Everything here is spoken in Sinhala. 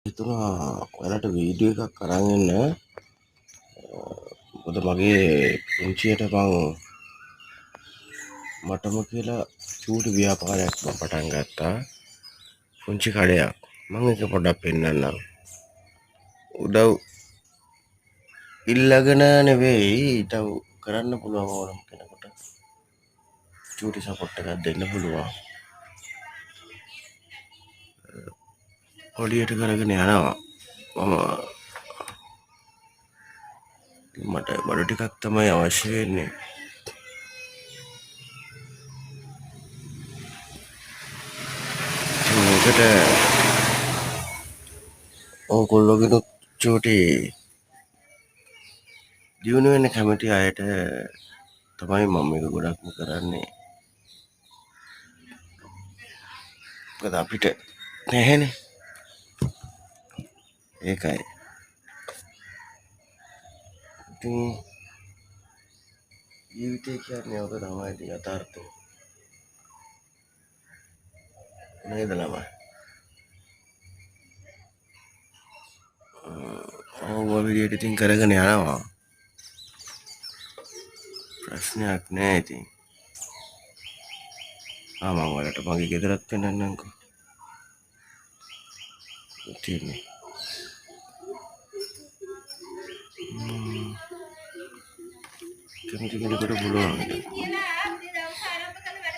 හිතුණා ඔයාලට වීඩියෝ එකක් අරන් එන්න. මොකද මගේ පුංචියට මටම කියලා චූටි ව්‍යාපාරයක් මම පටන් ගත්තා. පුංචි කඩයක්. මම ඒක පොඩ්ඩක් පෙන්නන්නම්. උදව් ඉල්ලගෙන නෙවෙයි, ඉදව් කරන්න පුළුවන් ඕනම කෙනෙකුට. චූටි සපෝට් එකක් දෙන්න පුළුවන්. පොඩියට කරගෙන යනවා. මට බඩු ටිකක් තමයි අවශ්‍ය වෙන්නේ. මේකට ඕගොල්ලෝගෙනුත් චූටි දියුණු වෙන්න කැමති අයට තමයි මම මේක ගොඩක්ම කරන්නේ. මොකද අපිට නැහැනේ. ඒකයි. ඉතින් ජීවිතය කියන්නේ ඔක තමයි ඉතින් යථාර්ථය. නේද ළමයි? ඔව් විදියට ඉතින් කරගෙන යනවා. ප්‍රශ්නයක් නෑ ඉතින්. මම ඔයාලට මගේ ගෙදරත් පෙන්නන්නම්කෝ. තියෙන්නේ. කැමති කෙනෙකුට පුළුවන්.